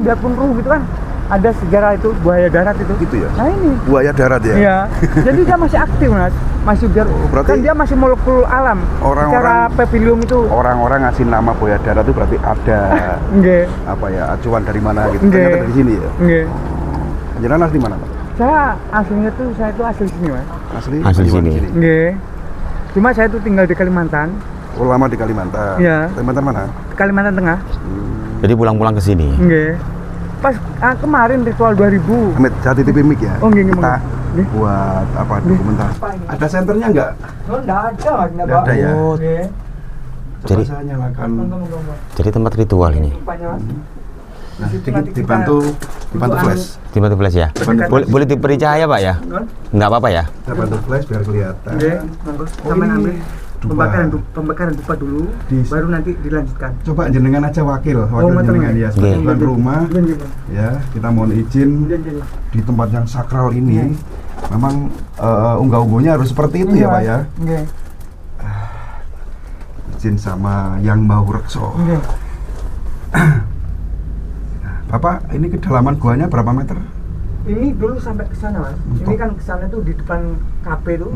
biarpun ruh gitu kan, ada sejarah itu buaya darat itu. Gitu ya? Nah ini. Buaya darat ya? Iya. Jadi dia masih aktif Mas. Masih biar berarti kan dia masih molekul alam. Secara papilium itu. Orang-orang ngasih nama buaya darat itu berarti ada apa ya, acuan dari mana gitu. Ternyata dari sini ya? Jenengan asli mana, Pak? Saya aslinya tuh, saya itu asli sini Mas. Asli sini? Cuma saya tuh tinggal di Kalimantan. Oh, lama di Kalimantan? Iya. Kalimantan mana? Kalimantan Tengah. Jadi pulang-pulang ke sini? Pas kemarin ritual 2000. Amit, saya titipin mic ya. Kita buat apa dokumentasi. Ada senternya nggak? Oh, nggak ada, Mas. Nggak ada ya. Coba Jadi saya nyalakan. Jadi tempat ritual ini. Nah, dibantu flash. Dibantu flash ya. Boleh diberi cahaya Pak ya? Nggak apa-apa ya? Kita bantu flash biar kelihatan. Sampai ambil pembakaran dupa dulu, baru nanti dilanjutkan. Coba jenengan aja wakil jenengan ya, sebagai tuan rumah. Ya, kita mohon izin di tempat yang sakral ini. Memang unggah-ungguhnya harus seperti itu ya Pak ya. Izin sama Yang Mahu Rekso. Bapak, ini kedalaman guanya berapa meter? Ini dulu sampai ke sana Mas. Ini kan ke sana tuh di depan KP tuh.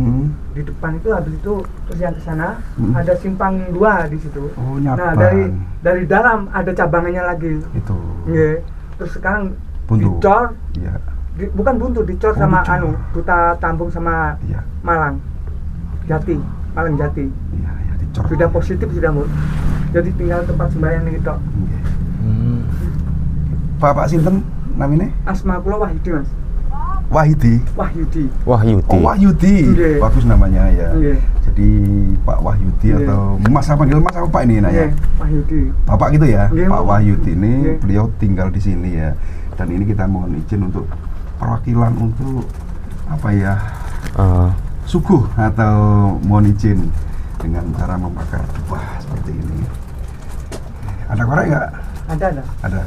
Di depan itu habis itu terus yang ke sana ada simpang 2 di situ. Oh, nah, dari dalam ada cabangannya lagi. Itu. Terus sekarang buntu. Dicor. Iya. Bukan buntu, dicor sama Duta Tampung sama Malang. Jati, Malang Jati. Iya, dicor. Sudah positif sudah, Bu. Jadi tinggal tempat sembahyang ini tok. Bapak sinten namanya? Asma kula Wahyudi, Mas. Wahyudi. Wahyudi. Oh, Wahyudi. Bagus namanya ya. Jadi Pak Wahyudi atau Mas, apa panggil Mas apa Pak ini nanya? Wahyudi. Bapak gitu ya. Pak Wahyudi ini beliau tinggal di sini ya. Dan ini kita mohon izin untuk perwakilan untuk apa ya? Suguh atau mohon izin dengan cara membakar dupa seperti ini. Ada korek nggak? Ada.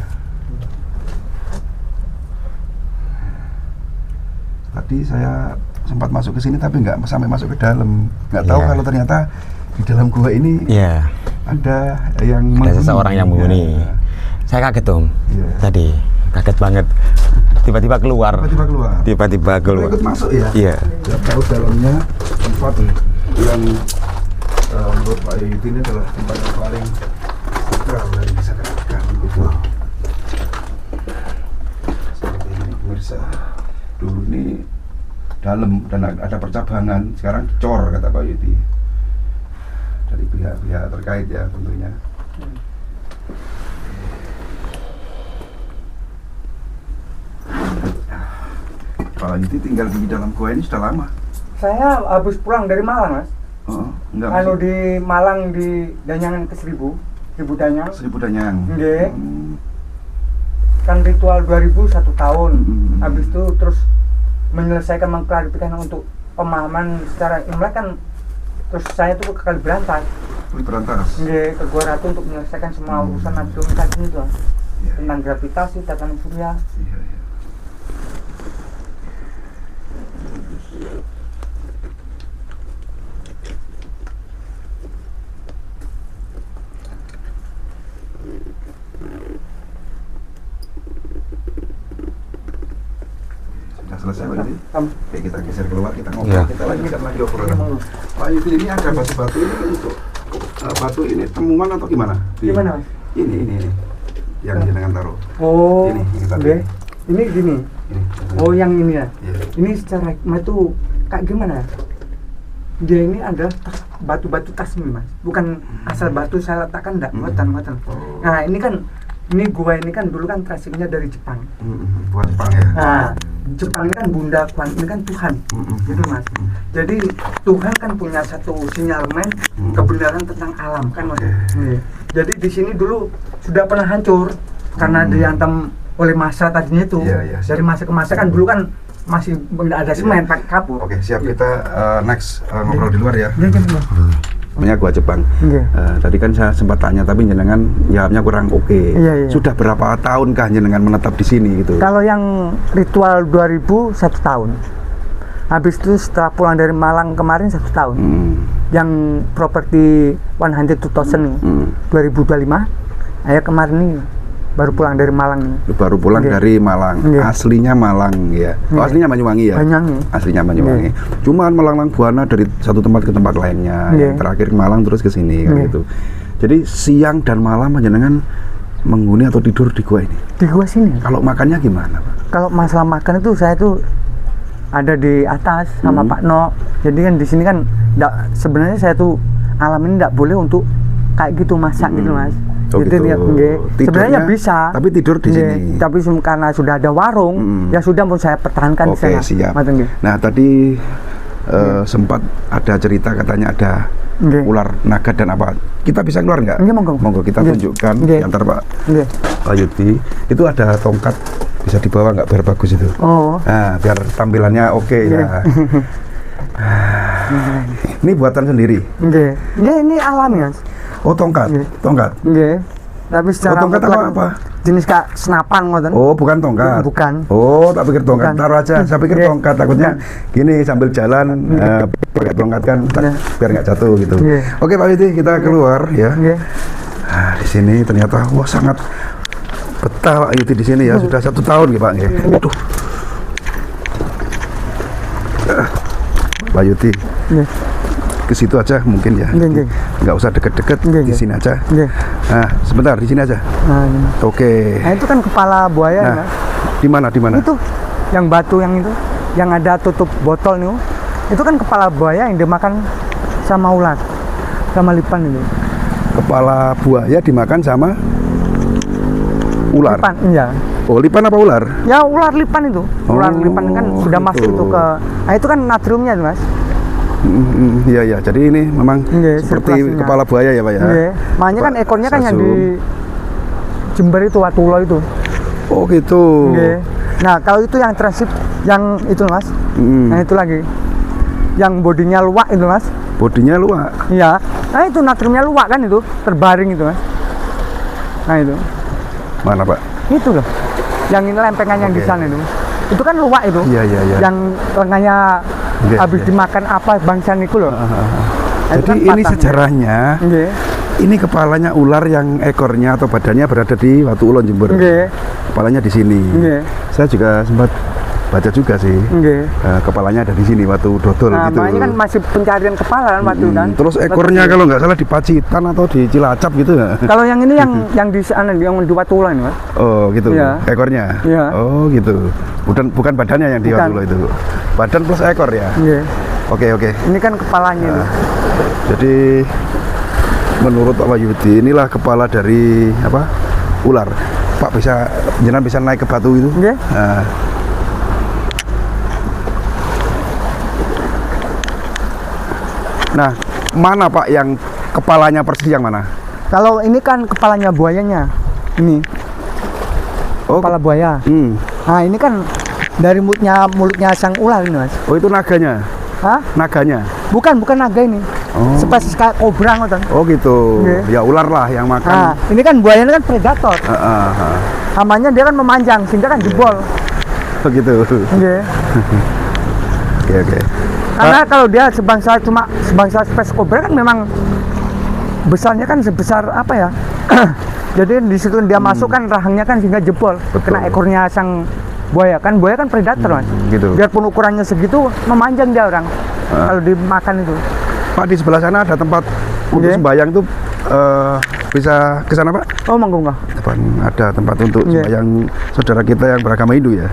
Tadi saya sempat masuk ke sini tapi nggak sampai masuk ke dalam. Nggak tahu kalau ternyata di dalam gua ini ada yang ada seseorang yang menghuni. Saya kaget Om. Tadi kaget banget. Tiba-tiba keluar. Tiba-tiba keluar. Ikut masuk ya? Iya. Nggak tahu dalamnya tempat yang menurut Pak Yudi ini adalah tempat yang paling sakral yang bisa katakan gitu. Seperti ini pemirsa. Dulu ini dalam dan ada percabangan, sekarang dicor kata Pak Yudi dari pihak-pihak terkait ya tentunya. Pak Yudi tinggal di dalam gua ini sudah lama. Saya habis pulang dari Malang Mas. Di Malang di Danyangan ke Seribu Danyang. Kan ritual 2001 tahun. Habis itu terus menyelesaikan mengklarifikasi untuk pemahaman secara Imlek kan, terus saya tuh ke Kaliberantas. Ke Gua Ratu untuk menyelesaikan semua urusan naturalisasi itu tentang gravitasi, tatanan surya. Selesai Pak Yudi? Oke, kita geser keluar, kita ngobrol, kita lanjutkan lagi obrolan. Pak Yudi, ini ada batu-batu ini untuk batu ini temuan atau gimana? Gimana Mas? Ini yang jenengan taruh. Ini tadi. Ini gini. Yang ini ya. Ini secara hikmah itu kayak gimana? Dia ini adalah batu-batu tasmi Mas, bukan asal batu saya letakkan enggak, muatan. Nah ini gua ini kan dulu kan tracingnya dari Jepang. Buat Jepang ya. Nah, Jepang ini kan Bunda Kwan, ini kan Tuhan, gitu Mas. Jadi Tuhan kan punya satu sinyalemen kebenaran tentang alam kan Mas. Jadi di sini dulu sudah pernah hancur karena dihantam oleh massa tadinya itu. Dari masa ke masa kan dulu kan masih ada semen pakai kapur. Oke, siap, kita next ngobrol di luar ya. Namanya Gua Jepang. Tadi kan saya sempat tanya tapi jenengan jawabnya kurang oke. Sudah berapa tahunkah jenengan menetap di sini gitu? Kalau yang ritual 2000 1 tahun. Habis itu setelah pulang dari Malang kemarin 1 tahun. Yang properti 100.000 2025. Kemarin ini baru pulang dari Malang nih. Baru pulang dari Malang. Aslinya Malang ya. Oh, aslinya Banyuwangi ya. Aslinya Banyuwangi. Cuman melanglang buana dari satu tempat ke tempat lainnya. Yang terakhir ke Malang terus ke sini kan gitu. Jadi siang dan malam panjenengan menghuni atau tidur di gua ini? Di gua sini. Kalau makannya gimana, Pak? Kalau masalah makan itu saya tuh ada di atas sama Pak No. Jadi kan di sini kan sebenarnya saya tuh alamin nggak boleh untuk kayak gitu masak gitu Mas. Oh, gitu. Sebenarnya bisa. Tapi tidur di sini. Tapi karena sudah ada warung, ya sudah mau saya pertahankan di sana. Siap. Nah, tadi sempat ada cerita katanya ada ular naga dan apa. Kita bisa keluar nggak? Monggo kita tunjukkan antar Pak Yuti. Itu ada tongkat, bisa dibawa nggak biar bagus itu? Nah, biar tampilannya oke ya. Ini buatan sendiri? Ini alami Mas. Oh, tongkat. Tapi secara tongkat apa? Jenis kayak senapan ngoten. Oh, bukan tongkat. Bukan. Oh, tak pikir tongkat. Taruh aja. Saya pikir tongkat, takutnya gini sambil jalan pakai tongkat kan biar nggak jatuh gitu. Oke, Pak Yuti, kita keluar ya. Nah, di sini ternyata wah sangat betah Pak Yuti di sini ya. Sudah 1 tahun ya, Pak. Waduh. Pak Yuti. Ke situ aja mungkin ya. Nggak usah deket-deket, di sini aja. Nah, sebentar di sini aja. Oke. Nah, itu kan kepala buaya. Di mana? Itu yang batu yang itu, yang ada tutup botol nih. Itu kan kepala buaya yang dimakan sama ular, sama lipan itu. Kepala buaya dimakan sama ular. Lipan, iya. Oh, lipan apa ular? Ya ular lipan itu. Ular lipan kan sudah gitu. masuk itu ke. Nah, itu kan natriumnya Mas. Iya, jadi ini memang seperti kepala buaya ya Pak ya. Makanya kan ekornya kan yang di Jember itu, Watulo itu. Oh gitu. Nah kalau itu yang transit, yang itu Mas. Nah itu lagi, yang bodinya luwak itu Mas. Bodinya luwak? Iya. Nah itu natriumnya luwak kan itu, terbaring itu Mas. Nah itu. Mana Pak? Itu loh, yang ini lempengan yang di sana itu. Itu kan luwak itu. Iya. Yang lengannya habis dimakan apa bangsa niku loh. Jadi kan ini sejarahnya. Ini kepalanya ular yang ekornya atau badannya berada di Watu Ulon Jember. Kepalanya di sini. Saya juga sempat baca juga sih. Kepalanya ada di sini Watu Dodol gitu. Nah, ini kan masih pencarian kepala kan Watu kan. Terus ekornya kalau nggak salah di Pacitan atau di Cilacap gitu ya. Kalau yang ini yang di sana, yang di Watu Ulon Mas. Oh gitu. Ekornya. Oh gitu. Bukan badannya yang di Watu Ulon itu. Badan plus ekor ya. Oke. Ini kan kepalanya. Jadi menurut Pak Yudi inilah kepala dari apa? Ular. Pak jenengan bisa naik ke batu itu? Nah, mana Pak yang kepalanya persis yang mana? Kalau ini kan kepalanya buayanya. Ini. Kepala buaya. Nah, ini kan dari mulutnya sang ular ini Mas. Oh itu naganya? Hah? Naganya? Bukan naga ini. Spesies kayak kobra ngoten. Oh gitu. Ya ular lah yang makan. Nah, ini kan buayanya kan predator. Namanya dia kan memanjang sehingga kan jebol. Begitu. Oke. Karena kalau dia sebangsa spesies kobra kan memang besarnya kan sebesar apa ya? Jadi di situ dia masuk kan rahangnya kan sehingga jebol. Kena ekornya sang buaya kan predator Mas. Gitu. Biarpun ukurannya segitu memanjang dia orang kalau dimakan itu. Pak di sebelah sana ada tempat untuk sembahyang itu bisa ke sana Pak? Oh monggo. Depan ada tempat untuk sembahyang saudara kita yang beragama Hindu ya?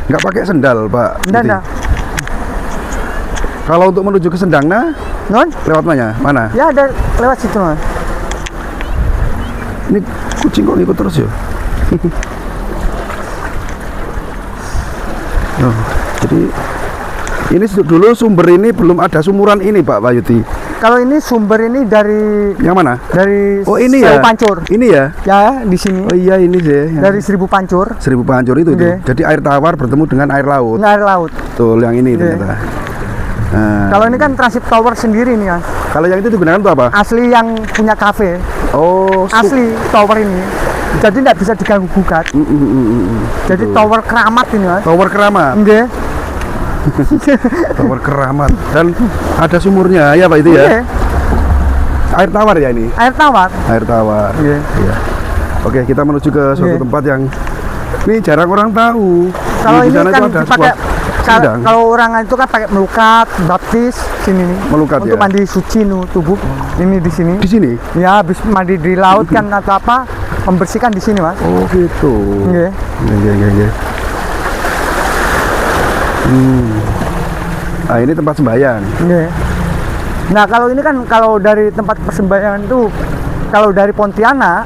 Nggak pakai sendal Pak? Enggak. Kalau untuk menuju ke Sendangna, lewat mana? Ya ada lewat situ Mas. Ini kucing kok ikut terus ya? Jadi ini dulu sumber ini belum ada sumuran ini Pak Yuti. Kalau ini sumber ini dari yang mana? Dari ini ya. Pancur. Ini ya? Ya di sini. Oh iya ini sih. Dari Seribu Pancur. Seribu Pancur itu. Jadi air tawar bertemu dengan air laut. Air laut. Tuh yang ini ternyata. Kalau ini kan transit tower sendiri nih Mas. Kalau yang itu digunakan untuk apa? Asli yang punya kafe. Oh. Asli tower ini. Jadi tidak bisa diganggu gugat. Jadi tower keramat ini Mas. Tower keramat. Tower keramat dan ada sumurnya ya Pak itu ya. air tawar ya ini? Air tawar. Air tawar. Iya. Iya. Oke, kita menuju ke suatu tempat yang ini jarang orang tahu. Kalau di ini sana kan itu ada dipakai sebuah sindang. kalau orang itu kan pakai melukat, baptis sini nih. Melukat untuk ya? mandi suci tubuh. Ini di sini. Di sini? Ya, habis mandi di laut kan atau apa, membersihkan di sini, Mas. Oh, gitu. Iya. Iya. Nah, ini tempat sembahyang. Iya. Nah, kalau ini kan kalau dari tempat persembahyangan itu kalau dari Pontianak,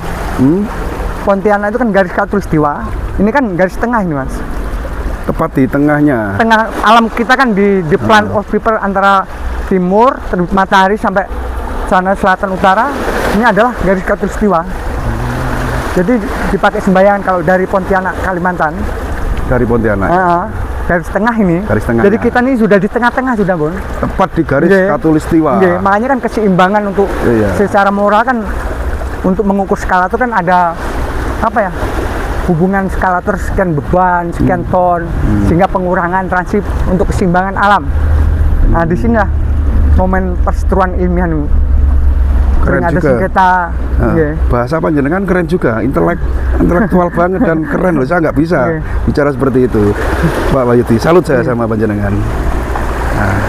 Pontianak itu kan garis khatulistiwa. Ini kan garis tengah ini, Mas. Tepat di tengahnya. Tengah alam kita kan di plan of people antara timur, terbit matahari sampai sana selatan utara. Ini adalah garis khatulistiwa. Jadi dipakai sembayangan kalau dari Pontianak Kalimantan. Dari Pontianak. Garis tengah ini. Garis tengah. Jadi kita ini sudah di tengah-tengah sudah, Bun. Tepat di garis khatulistiwa. Makanya kan keseimbangan untuk secara moral kan untuk mengukur skala itu kan ada apa ya? Hubungan skalator sekian beban, sekian ton, sehingga pengurangan transip untuk keseimbangan alam. Nah, di sinilah momen perseteruan ilmiah nih. Keren ada juga. sengketa. Bahasa panjenengan keren juga, intelektual banget dan keren loh. Saya nggak bisa bicara seperti itu, Pak Wahyudi. Salut saya sama panjenengan. Nah.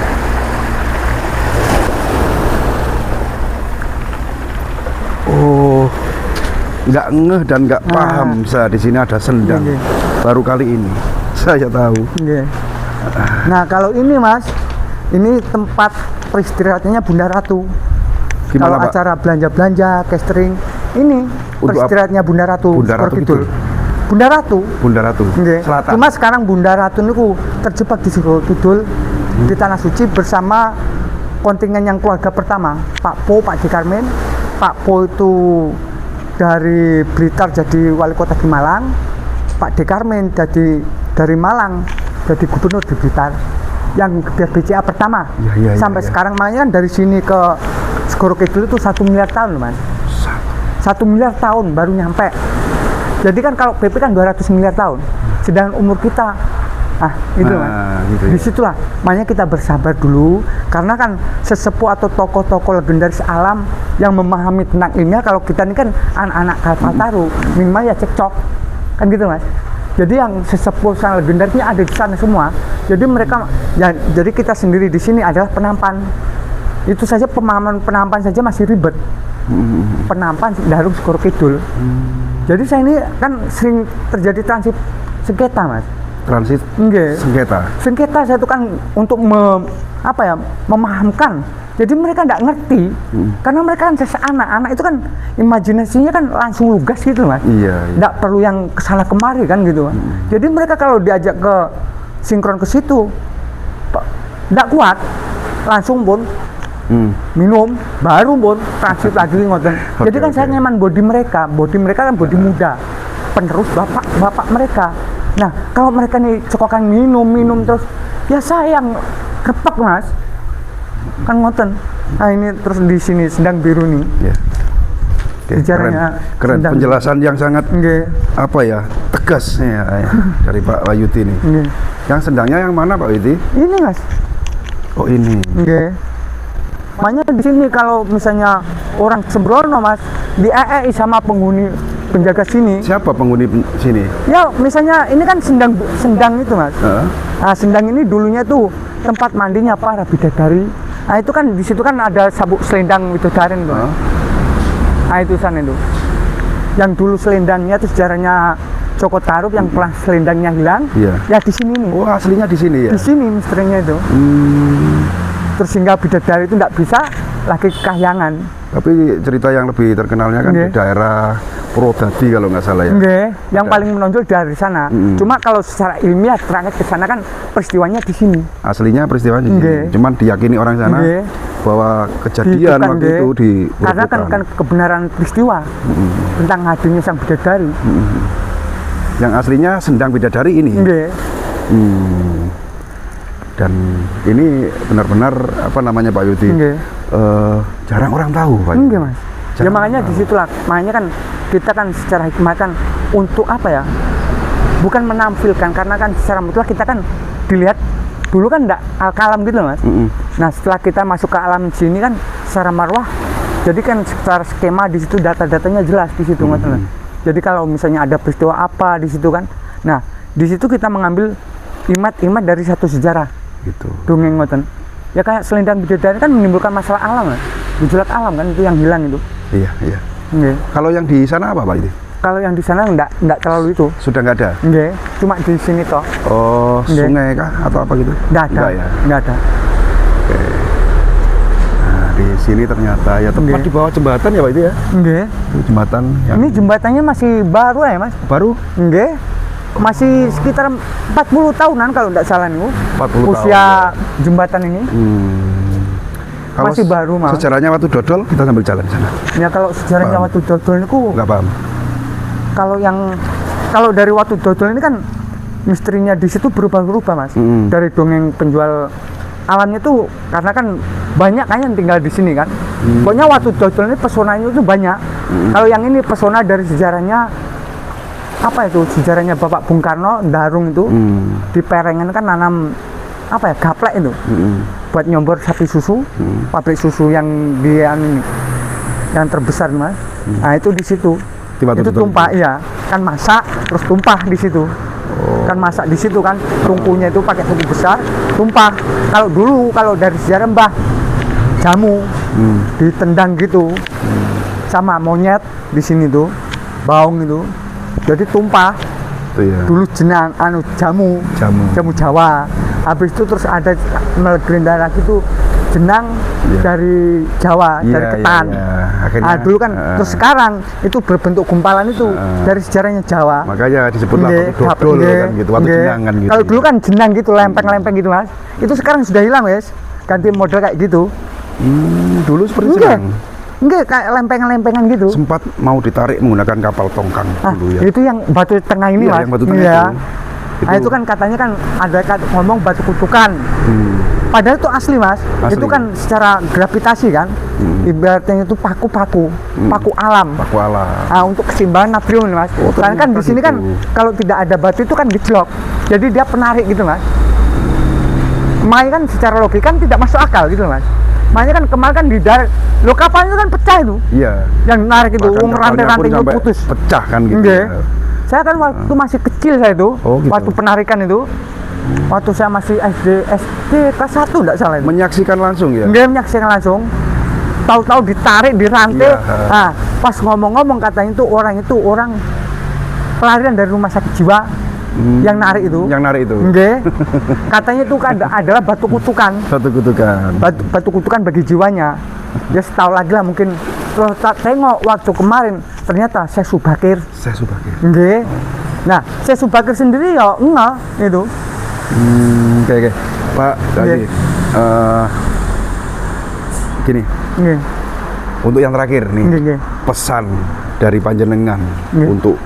Oh, nggak ngeh dan nggak paham saya di sini ada sendang. Baru kali ini saya tahu. Nah, kalau ini, Mas, ini tempat peristirahatnya Bunda Ratu. Gimana, kalau Pak? Acara belanja-belanja, catering, ini peristirahatnya Bunda Ratu. Bunda Ratu Kidul. Bunda Ratu. Bunda Ratu. Selatan. Cuma sekarang Bunda Ratu ini terjebak di Segoro Kidul di Tanah Suci bersama kontingen yang keluarga pertama, Pak Po, Pak Dekarmen. Pak Po itu dari Blitar jadi wali kota di Malang. Pak Dekarmen jadi dari Malang jadi gubernur di Blitar. Yang BCA pertama. Sampai sekarang makanya kan dari sini ke Segoro Kidul itu 1 miliar tahun, Mas. 1 miliar tahun baru nyampe. Jadi kan kalau BP kan 200 miliar tahun. Sedangkan umur kita itu, Mas. Gitu ya. Disitulah makanya kita bersabar dulu, karena kan sesepuh atau tokoh-tokoh legendaris alam yang memahami tentang ilmiah. Kalau kita ini kan anak-anak Kalpataru, minimal ya cekcok kan gitu, Mas. Jadi yang sesepuh sang legendarisnya ada di sana semua. Jadi mereka ya, jadi kita sendiri di sini adalah penampan. Itu saja pemahaman penampan saja masih ribet. Penampan Darum Segoro Kidul. Jadi saya ini kan sering terjadi transit sengketa, Mas. Transit sengketa. Sengketa saya itu kan untuk memahamkan. Jadi mereka nggak ngerti, karena mereka kan anak itu kan imajinasinya kan langsung lugas gitu, Mas. Nggak perlu yang kesana kemari kan gitu, Mas. Jadi mereka kalau diajak ke sinkron ke situ, nggak kuat, langsung Bun. Minum, baru Bun, transit lagi ngoten. Jadi kan saya nyaman body mereka kan body muda, penerus bapak mereka. Nah, kalau mereka nih cokokan minum terus, ya sayang, repek, Mas. Kan ngoten. Nah, ini terus di sini Sendang Biru nih. Keren. Penjelasan yang sangat tegas dari Pak Wahyudi ini. Yang sendangnya yang mana, Pak Wahyudi? Ini, Mas. Oh, ini. Makanya di sini kalau misalnya orang sembrono, Mas, diei sama penghuni penjaga sini. Siapa penghuni sini? Ya, misalnya ini kan sendang itu, Mas. Nah, sendang ini dulunya tuh tempat mandinya para bidadari. Nah, itu kan di situ kan ada sabuk selendang bidadari itu. Nah, itu sana itu. Yang dulu selendangnya itu sejarahnya Joko Tarub yang pernah selendangnya hilang. Ya di sini nih. Oh, aslinya di sini ya? Di sini misterinya itu. Terus sehingga bidadari itu tidak bisa lagi kahyangan. Tapi cerita yang lebih terkenalnya kan di daerah Purwodadi kalau nggak salah ya. Yang paling menonjol dari sana. Cuma kalau secara ilmiah terangkat ke sana kan peristiwanya di sini. Aslinya peristiwanya di sini. Cuman diyakini orang sana bahwa kejadian waktu itu di karena kan kebenaran peristiwa tentang hadirnya sang bidadari. Yang aslinya Sendang Bidadari ini. Dan ini benar-benar Pak Wahyudi, jarang orang tahu, Pak. Mas. Ya makanya disitulah, makanya kan kita kan secara hikmah kan untuk bukan menampilkan, karena kan secara mutlak kita kan dilihat dulu kan enggak al-kalam gitu, Mas. Nah, setelah kita masuk ke alam sini kan secara marwah Jadi kan secara skema di situ data-datanya jelas di situ ngoten. Jadi kalau misalnya ada peristiwa apa di situ kan, nah di situ kita mengambil imat-imat dari satu sejarah. Gitu. Dongeng ngoten. Ya kayak Selendang Bidadari kan menimbulkan masalah alam, gejolak alam kan itu yang hilang itu. Iya, iya. Nggih. Kalau yang di sana apa Pak itu? Kalau yang di sana enggak terlalu itu. Sudah nggak ada? Nggih, cuma di sini toh. Oh, Nggih. sungai kah atau apa gitu? Enggak ada. Nggak ya? Enggak ada. Oke. Nah, di sini ternyata ya tepat Nggih. di bawah jembatan ya Pak itu ya? Nggih. Itu jembatan yang Ini jembatannya masih baru ya, Mas? baru Nggih. Masih sekitar 40 tahunan kalau enggak salah nih. 40 usia jembatan ini. Kalau Masih baru, Mas. sejarahnya waktu dodol kita sambil jalan di sana. Ya kalau sejarahnya Paham. waktu dodol niku Nggak paham. kalau dari waktu dodol ini kan misterinya di situ berubah-ubah, Mas. Dari dongeng penjual alamnya tuh karena kan banyak kan yang tinggal di sini kan. Pokoknya waktu dodol ini pesonanya itu banyak. Kalau yang ini pesona dari sejarahnya apa itu? Sejarahnya Bapak Bung Karno Darung itu di Perengan kan nanam apa ya? Gaplek itu. Buat nyombor sapi susu, pabrik susu yang di yang terbesar, Mas. Nah, itu di situ. Itu tumpah ya, kan masak terus tumpah di situ. Kan masak di situ kan, tungkunya itu pakai tungku besar, tumpah. Kalau dari sejarah Mbah jamu ditendang gitu. Sama monyet di sini tuh, baung itu. Jadi tumpah. Itu ya. Dulu jenang jamu Jawa. Habis itu terus ada melegenda lagi tuh jenang dari Jawa, dari ketan. Akhirnya, Dulu kan terus sekarang itu berbentuk gumpalan itu dari sejarahnya Jawa. Makanya disebutlah dodol kan gitu, waktu jenang kan gitu. Kalau dulu kan jenang gitu, lempeng-lempeng gitu, Mas. Itu sekarang sudah hilang, Mas. Ganti model kayak gitu. Dulu seperti jenang. Enggak, kayak lempengan-lempengan gitu. Sempat mau ditarik menggunakan kapal tongkang dulu ya. Itu yang batu tengah ini, Iya, Mas. yang batu tengah Iya. itu. Nah, itu kan katanya kan ada ngomong batu kutukan. Padahal itu asli, Mas. Asli. Itu kan secara gravitasi kan. Ibaratnya itu paku alam. Paku alam. Nah, untuk keseimbangan natrium, Mas. Karena kan di sini gitu. kan kalau tidak ada batu itu kan gejlok. Jadi dia penarik gitu, Mas. Makanya kan secara logika kan tidak masuk akal gitu, Mas. Makanya kan kemarin kan di darat, lo kapal itu kan pecah itu. Iya. Yang narik itu, Bahkan rantai-rantai itu kapalnya pun putus. sampai pecah kan gitu. Nggih. Ya. Saya kan waktu masih kecil saya itu, Oh, gitu. waktu penarikan itu, waktu saya masih SD kelas 1 enggak salah itu. Menyaksikan langsung ya. Nggak menyaksikan langsung. Tahu-tahu ditarik di rantai. Iya. Nah, pas ngomong-ngomong katanya itu orang pelarian dari rumah sakit jiwa yang narik itu. Yang narik itu. Nggih. Katanya itu kan adalah batu kutukan. Satu kutukan. Batu kutukan bagi jiwanya. Ya setahun lagi lah mungkin. Terus tak tengok waktu kemarin ternyata Syekh Subakir. Syekh Subakir. Nggih. Nah, Syekh Subakir sendiri ya enggak itu. Oke. Pak, tadi gini. Nggih. Untuk yang terakhir nih, Nggih. pesan dari panjenengan untuk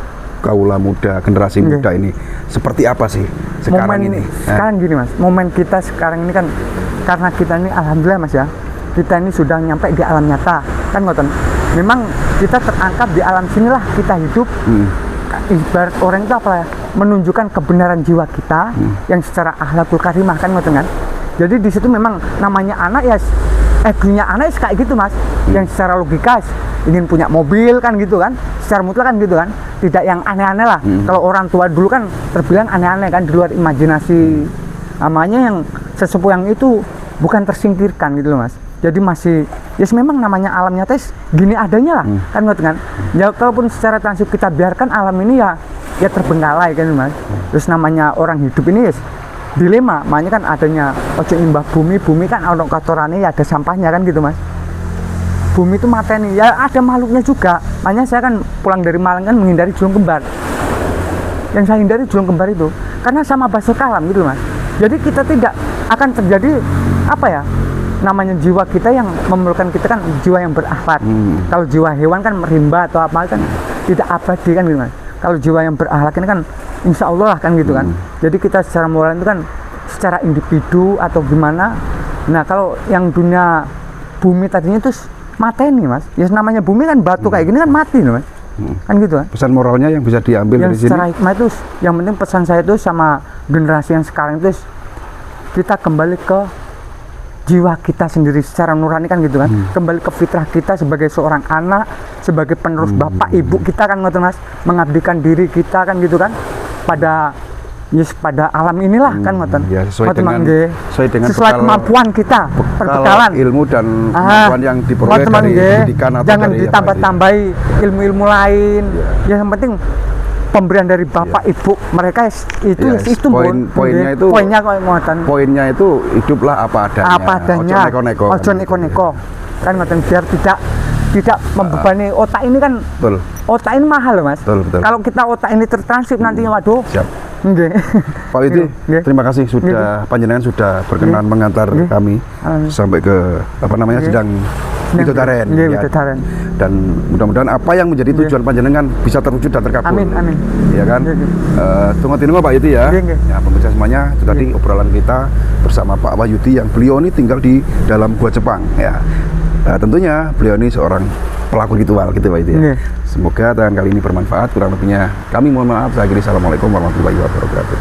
kaula muda, generasi muda ini seperti apa sih sekarang momen ini? Sekarang gini, Mas, momen kita sekarang ini kan karena kita ini alhamdulillah, Mas ya, kita ini sudah nyampe di alam nyata kan, ngoten. Memang kita terangkat di alam sinilah kita hidup. Ibarat orang itu apa ya, menunjukkan kebenaran jiwa kita yang secara akhlakul karimah kan, ngoten kan. Jadi di situ memang namanya anak ya, egonya anak kayak gitu, Mas, yang secara logika ingin punya mobil kan gitu kan, secara mutlak kan gitu kan, tidak yang aneh-aneh lah. Kalau orang tua dulu kan terbilang aneh-aneh kan, di luar imajinasi. Namanya yang sesepuh yang itu bukan tersingkirkan gitu loh, Mas. Jadi masih memang namanya alam nyata gini adanya lah kan, ngerti kan. Ya kalaupun secara transip kita biarkan alam ini ya terbengkalai kan, Mas. Terus namanya orang hidup ini dilema, makanya kan adanya ojo imbah bumi kan ono kotorannya ya, ada sampahnya kan gitu, Mas. Bumi itu mateni, ya ada makhluknya juga. Makanya saya kan pulang dari Malang kan menghindari julung kembar. Yang saya hindari julung kembar itu karena sama bahasa kalam gitu, Mas. Jadi kita tidak akan terjadi apa ya, namanya jiwa kita yang memerlukan kita kan jiwa yang berakhlak. Kalau jiwa hewan kan merimba atau apa kan tidak abadi kan gitu, Mas. Kalau jiwa yang berakhlak ini kan insya Allah lah kan gitu kan. Jadi kita secara moral itu kan secara individu atau gimana. Nah kalau yang dunia bumi tadinya itu mateni, Mas. Ya namanya bumi kan batu kayak gini kan mati loh, Mas. Kan gitu kan. Pesan moralnya yang bisa diambil yang dari sini. secara hikmah itu yang penting pesan saya itu sama generasi yang sekarang itu kita kembali ke jiwa kita sendiri secara nurani kan gitu kan, kembali ke fitrah kita sebagai seorang anak, sebagai penerus bapak ibu kita kan ngoten Mas, mengabdikan diri kita kan gitu kan pada pada alam inilah kan ngoten. Ya, sesuai kemampuan kita, perbekalan ilmu dan kemampuan yang diperoleh dari pendidikan atau jangan ditambah-tambahi ilmu-ilmu lain. Ya yang penting pemberian dari bapak ibu mereka itu itu poinnya itu hiduplah apa adanya, ojo neko-neko kan ngoten, biar tidak membebani otak ini kan. Betul. Otak ini mahal Mas. Betul. Kalau kita otak ini tertransip nanti waduh. Siap. Pak Widi, terima kasih sudah panjenengan sudah berkenan mengantar kami sampai ke sidang Widodaren. Dan mudah-mudahan apa yang menjadi tujuan panjenengan bisa terwujud dan terkabul. Amin. Ya kan? Tunggu Pak Yudi ya. Ya, pemirsa semuanya, itu tadi obrolan kita bersama Pak Wahyudi yang beliau ini tinggal di dalam Gua Jepang ya. Tentunya beliau ini seorang pelaku ritual gitu Pak Yudi ya. Semoga tayangan kali ini bermanfaat. Kurang lebihnya kami mohon maaf. Saya akhiri. Assalamualaikum warahmatullahi wabarakatuh.